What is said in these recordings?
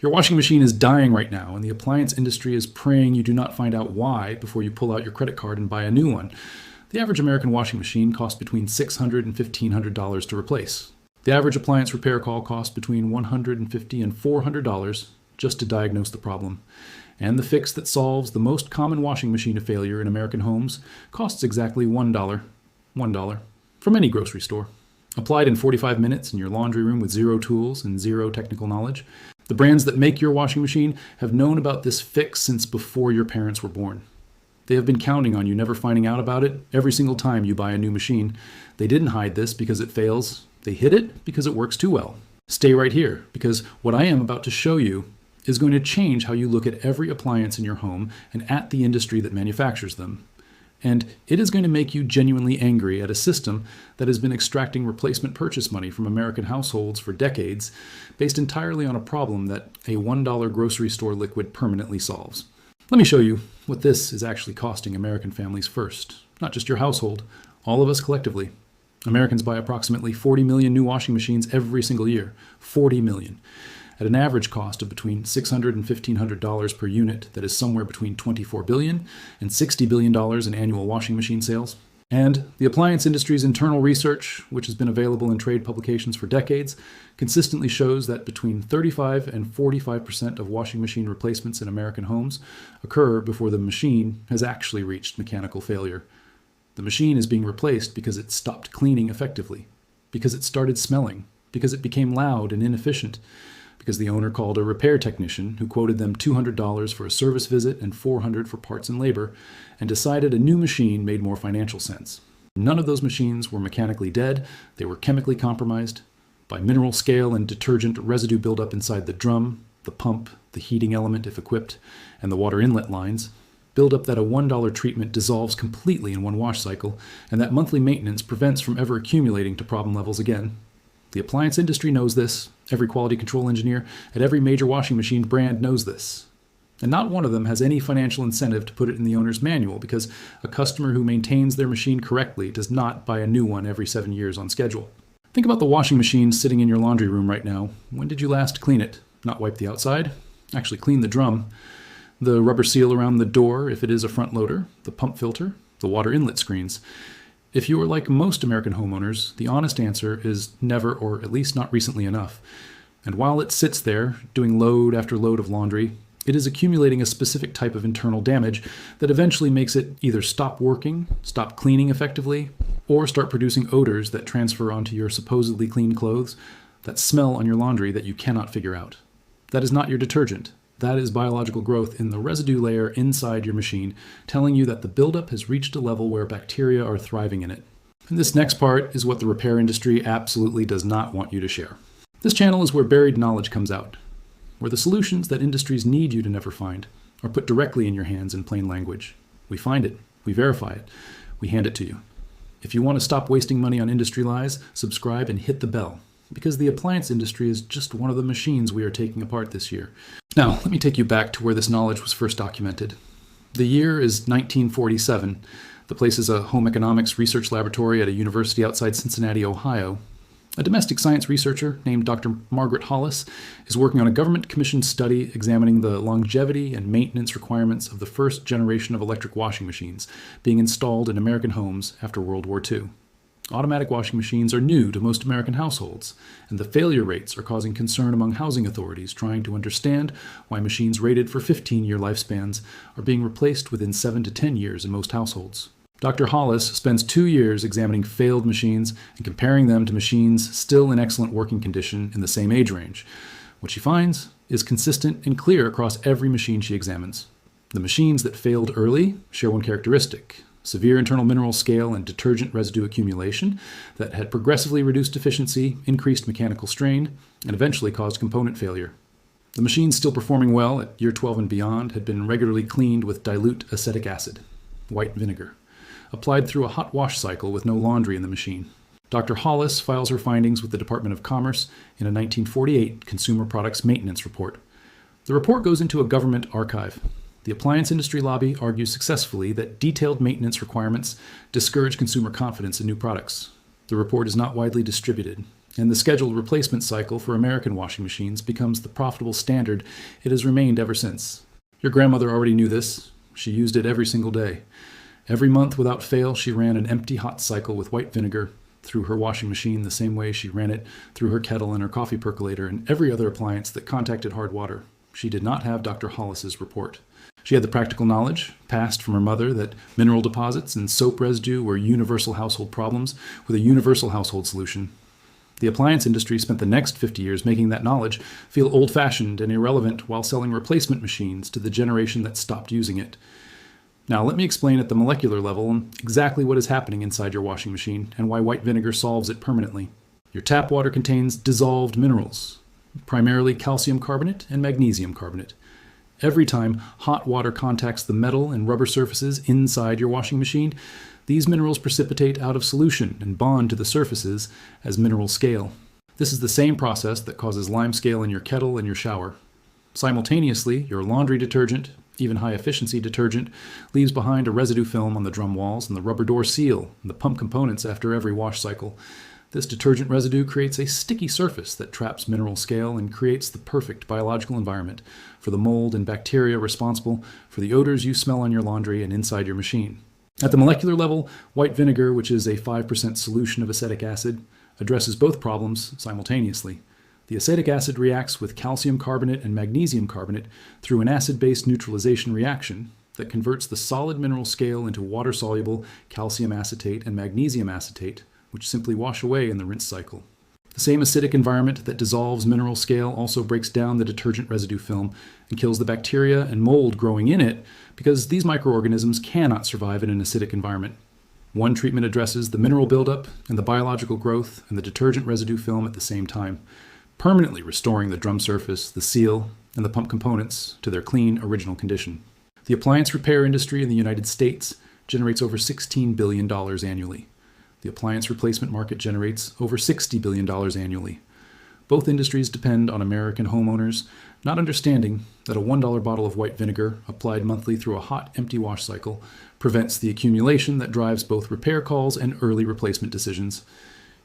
Your washing machine is dying right now, and the appliance industry is praying you do not find out why before you pull out your credit card and buy a new one. The average American washing machine costs between $600 and $1,500 to replace. The average appliance repair call costs between $150 and $400 just to diagnose the problem. And the fix that solves the most common washing machine failure in American homes costs exactly $1 from any grocery store. Applied in 45 minutes in your laundry room with zero tools and zero technical knowledge. The brands that make your washing machine have known about this fix since before your parents were born. They have been counting on you never finding out about it every single time you buy a new machine. They didn't hide this because it fails. They hid it because it works too well. Stay right here, because what I am about to show you is going to change how you look at every appliance in your home and at the industry that manufactures them. And it is going to make you genuinely angry at a system that has been extracting replacement purchase money from American households for decades, based entirely on a problem that a $1 grocery store liquid permanently solves. Let me show you what this is actually costing American families first. Not just your household, all of us collectively. Americans buy approximately 40 million new washing machines every single year. 40 million. At an average cost of between $600 and $1,500 per unit, that is somewhere between $24 billion and $60 billion in annual washing machine sales. And the appliance industry's internal research, which has been available in trade publications for decades, consistently shows that between 35 and 45% of washing machine replacements in American homes occur before the machine has actually reached mechanical failure. The machine is being replaced because it stopped cleaning effectively, because it started smelling, because it became loud and inefficient, because the owner called a repair technician who quoted them $200 for a service visit and $400 for parts and labor, and decided a new machine made more financial sense. None of those machines were mechanically dead. They were chemically compromised by mineral scale and detergent residue buildup inside the drum, the pump, the heating element if equipped, and the water inlet lines. Buildup that a $1 treatment dissolves completely in one wash cycle, and that monthly maintenance prevents from ever accumulating to problem levels again. The appliance industry knows this. Every quality control engineer at every major washing machine brand knows this. And not one of them has any financial incentive to put it in the owner's manual, because a customer who maintains their machine correctly does not buy a new one every 7 years on schedule. Think about the washing machine sitting in your laundry room right now. When did you last clean it? Not wipe the outside? Actually clean the drum. The rubber seal around the door if it is a front loader, the pump filter, the water inlet screens. If you are like most American homeowners, the honest answer is never, or at least not recently enough. And while it sits there, doing load after load of laundry, it is accumulating a specific type of internal damage that eventually makes it either stop working, stop cleaning effectively, or start producing odors that transfer onto your supposedly clean clothes, that smell on your laundry that you cannot figure out. That is not your detergent. That is biological growth in the residue layer inside your machine, telling you that the buildup has reached a level where bacteria are thriving in it. And this next part is what the repair industry absolutely does not want you to share. This channel is where buried knowledge comes out, where the solutions that industries need you to never find are put directly in your hands in plain language. We find it, we verify it, we hand it to you. If you want to stop wasting money on industry lies, subscribe and hit the bell, because the appliance industry is just one of the machines we are taking apart this year. Now, let me take you back to where this knowledge was first documented. The year is 1947. The place is a home economics research laboratory at a university outside Cincinnati, Ohio. A domestic science researcher named Dr. Margaret Hollis is working on a government-commissioned study examining the longevity and maintenance requirements of the first generation of electric washing machines being installed in American homes after World War II. Automatic washing machines are new to most American households, and the failure rates are causing concern among housing authorities trying to understand why machines rated for 15-year lifespans are being replaced within 7 to 10 years in most households. Dr. Hollis spends 2 years examining failed machines and comparing them to machines still in excellent working condition in the same age range. What she finds is consistent and clear across every machine she examines. The machines that failed early share one characteristic: severe internal mineral scale and detergent residue accumulation that had progressively reduced efficiency, increased mechanical strain, and eventually caused component failure. The machines still performing well at year 12 and beyond had been regularly cleaned with dilute acetic acid, white vinegar, applied through a hot wash cycle with no laundry in the machine. Dr. Hollis files her findings with the Department of Commerce in a 1948 Consumer Products Maintenance Report. The report goes into a government archive. The appliance industry lobby argues successfully that detailed maintenance requirements discourage consumer confidence in new products. The report is not widely distributed. and the scheduled replacement cycle for American washing machines becomes the profitable standard it has remained ever since. Your grandmother already knew this. She used it every single day. Every month, without fail, she ran an empty hot cycle with white vinegar through her washing machine the same way she ran it through her kettle and her coffee percolator and every other appliance that contacted hard water. She did not have Dr. Hollis's report. She had the practical knowledge, passed from her mother, that mineral deposits and soap residue were universal household problems with a universal household solution. The appliance industry spent the next 50 years making that knowledge feel old-fashioned and irrelevant while selling replacement machines to the generation that stopped using it. Now, let me explain at the molecular level exactly what is happening inside your washing machine and why white vinegar solves it permanently. Your tap water contains dissolved minerals, primarily calcium carbonate and magnesium carbonate. Every time hot water contacts the metal and rubber surfaces inside your washing machine, these minerals precipitate out of solution and bond to the surfaces as mineral scale. This is the same process that causes lime scale in your kettle and your shower. Simultaneously, your laundry detergent, even high-efficiency detergent, leaves behind a residue film on the drum walls and the rubber door seal and the pump components after every wash cycle. This detergent residue creates a sticky surface that traps mineral scale and creates the perfect biological environment for the mold and bacteria responsible for the odors you smell on your laundry and inside your machine. At the molecular level, white vinegar, which is a 5% solution of acetic acid, addresses both problems simultaneously. The acetic acid reacts with calcium carbonate and magnesium carbonate through an acid-base neutralization reaction that converts the solid mineral scale into water-soluble calcium acetate and magnesium acetate, which simply wash away in the rinse cycle. The same acidic environment that dissolves mineral scale also breaks down the detergent residue film and kills the bacteria and mold growing in it because these microorganisms cannot survive in an acidic environment. One treatment addresses the mineral buildup and the biological growth and the detergent residue film at the same time, permanently restoring the drum surface, the seal, and the pump components to their clean, original condition. The appliance repair industry in the United States generates over $16 billion annually. The appliance replacement market generates over $60 billion annually. Both industries depend on American homeowners not understanding that a $1 bottle of white vinegar applied monthly through a hot, empty wash cycle prevents the accumulation that drives both repair calls and early replacement decisions.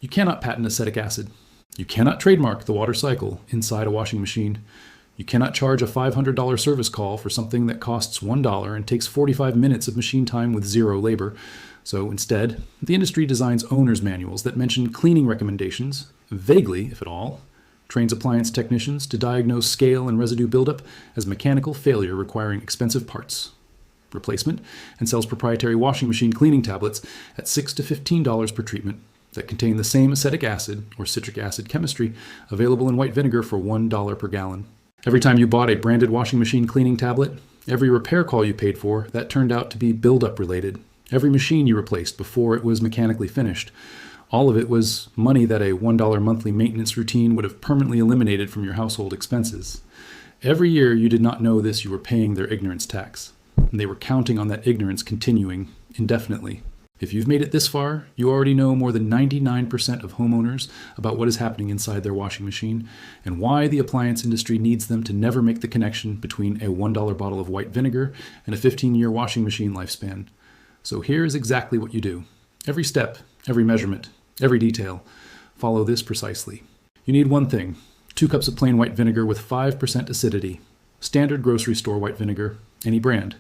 You cannot patent acetic acid. You cannot trademark the water cycle inside a washing machine. You cannot charge a $500 service call for something that costs $1 and takes 45 minutes of machine time with zero labor. So instead, the industry designs owner's manuals that mention cleaning recommendations, vaguely, if at all, trains appliance technicians to diagnose scale and residue buildup as mechanical failure requiring expensive parts, replacement, and sells proprietary washing machine cleaning tablets at $6 to $15 per treatment that contain the same acetic acid or citric acid chemistry available in white vinegar for $1 per gallon. Every time you bought a branded washing machine cleaning tablet, every repair call you paid for, that turned out to be buildup related. Every machine you replaced before it was mechanically finished. All of it was money that a $1 monthly maintenance routine would have permanently eliminated from your household expenses. Every year you did not know this, you were paying their ignorance tax. And they were counting on that ignorance continuing indefinitely. If you've made it this far, you already know more than 99% of homeowners about what is happening inside their washing machine and why the appliance industry needs them to never make the connection between a $1 bottle of white vinegar and a 15-year washing machine lifespan. So here's exactly what you do. Every step, every measurement, every detail. Follow this precisely. You need one thing: 2 cups of plain white vinegar with 5% acidity. Standard grocery store white vinegar, any brand.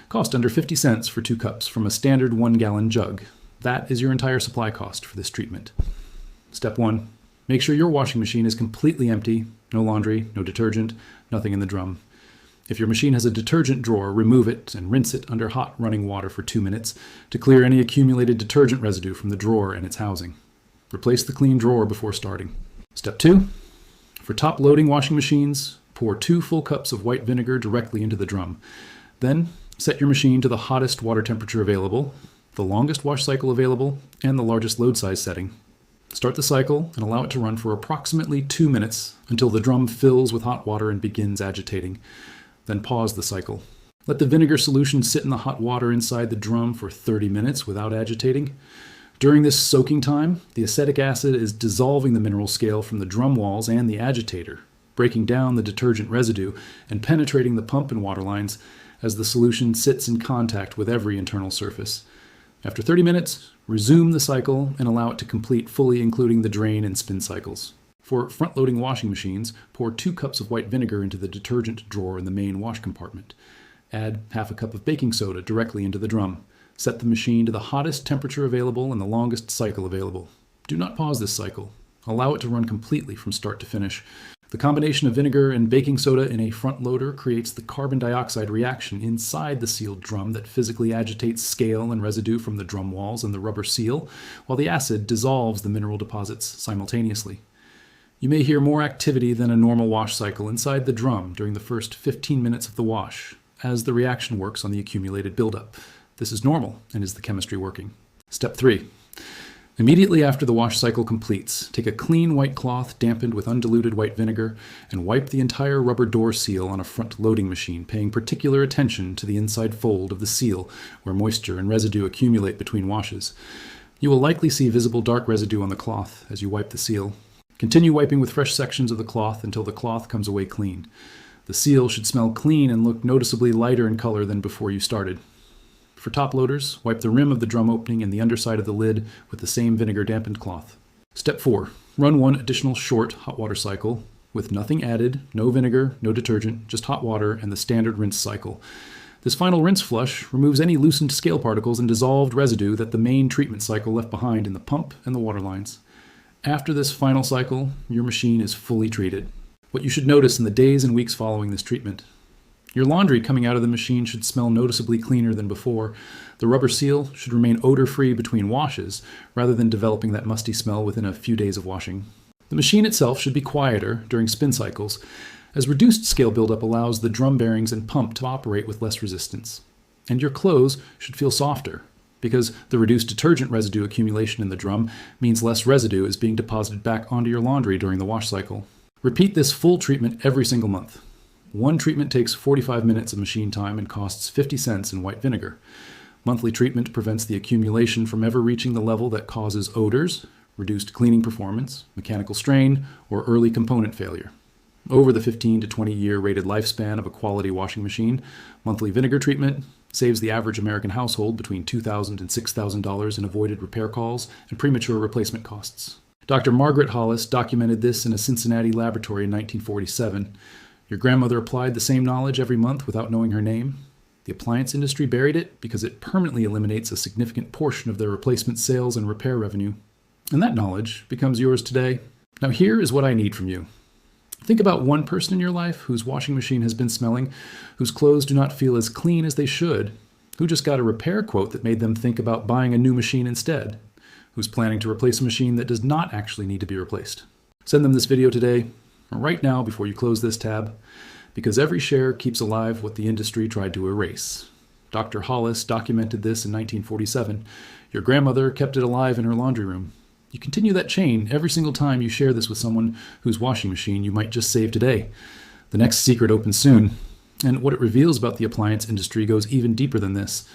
Cost under 50 cents for 2 cups from a standard 1-gallon jug. That is your entire supply cost for this treatment. Step 1. Make sure your washing machine is completely empty. No laundry, no detergent, nothing in the drum. If your machine has a detergent drawer, remove it and rinse it under hot running water for 2 minutes to clear any accumulated detergent residue from the drawer and its housing. Replace the clean drawer before starting. Step 2. For top-loading washing machines, pour 2 full cups of white vinegar directly into the drum. Then, set your machine to the hottest water temperature available, the longest wash cycle available, and the largest load size setting. Start the cycle and allow it to run for approximately 2 minutes until the drum fills with hot water and begins agitating. Then pause the cycle. Let the vinegar solution sit in the hot water inside the drum for 30 minutes without agitating. During this soaking time, the acetic acid is dissolving the mineral scale from the drum walls and the agitator, breaking down the detergent residue and penetrating the pump and water lines as the solution sits in contact with every internal surface. After 30 minutes, resume the cycle and allow it to complete fully, including the drain and spin cycles. For front-loading washing machines, pour 2 cups of white vinegar into the detergent drawer in the main wash compartment. Add half a cup of baking soda directly into the drum. Set the machine to the hottest temperature available and the longest cycle available. Do not pause this cycle. Allow it to run completely from start to finish. The combination of vinegar and baking soda in a front loader creates the carbon dioxide reaction inside the sealed drum that physically agitates scale and residue from the drum walls and the rubber seal, while the acid dissolves the mineral deposits simultaneously. You may hear more activity than a normal wash cycle inside the drum during the first 15 minutes of the wash, as the reaction works on the accumulated buildup. This is normal and is the chemistry working. Step 3. Immediately after the wash cycle completes, take a clean white cloth dampened with undiluted white vinegar and wipe the entire rubber door seal on a front loading machine, paying particular attention to the inside fold of the seal where moisture and residue accumulate between washes. You will likely see visible dark residue on the cloth as you wipe the seal. Continue wiping with fresh sections of the cloth until the cloth comes away clean. The seal should smell clean and look noticeably lighter in color than before you started. For top loaders, wipe the rim of the drum opening and the underside of the lid with the same vinegar-dampened cloth. Step 4. Run 1 additional short hot water cycle with nothing added, no vinegar, no detergent, just hot water and the standard rinse cycle. This final rinse flush removes any loosened scale particles and dissolved residue that the main treatment cycle left behind in the pump and the water lines. After this final cycle, your machine is fully treated. What you should notice in the days and weeks following this treatment. Your laundry coming out of the machine should smell noticeably cleaner than before. The rubber seal should remain odor-free between washes, rather than developing that musty smell within a few days of washing. The machine itself should be quieter during spin cycles, as reduced scale buildup allows the drum bearings and pump to operate with less resistance. And your clothes should feel softer, because the reduced detergent residue accumulation in the drum means less residue is being deposited back onto your laundry during the wash cycle. Repeat this full treatment every single month. One treatment takes 45 minutes of machine time and costs 50 cents in white vinegar. Monthly treatment prevents the accumulation from ever reaching the level that causes odors, reduced cleaning performance, mechanical strain, or early component failure. Over the 15 to 20 year rated lifespan of a quality washing machine, monthly vinegar treatment saves the average American household between $2,000 and $6,000 in avoided repair calls and premature replacement costs. Dr. Margaret Hollis documented this in a Cincinnati laboratory in 1947. Your grandmother applied the same knowledge every month without knowing her name. The appliance industry buried it because it permanently eliminates a significant portion of their replacement sales and repair revenue. And that knowledge becomes yours today. Now here is what I need from you. Think about one person in your life whose washing machine has been smelling, whose clothes do not feel as clean as they should, who just got a repair quote that made them think about buying a new machine instead, who's planning to replace a machine that does not actually need to be replaced. Send them this video today, or right now before you close this tab, because every share keeps alive what the industry tried to erase. Dr. Hollis documented this in 1947. Your grandmother kept it alive in her laundry room. You continue that chain every single time you share this with someone whose washing machine you might just save today. The next secret opens soon, and what it reveals about the appliance industry goes even deeper than this.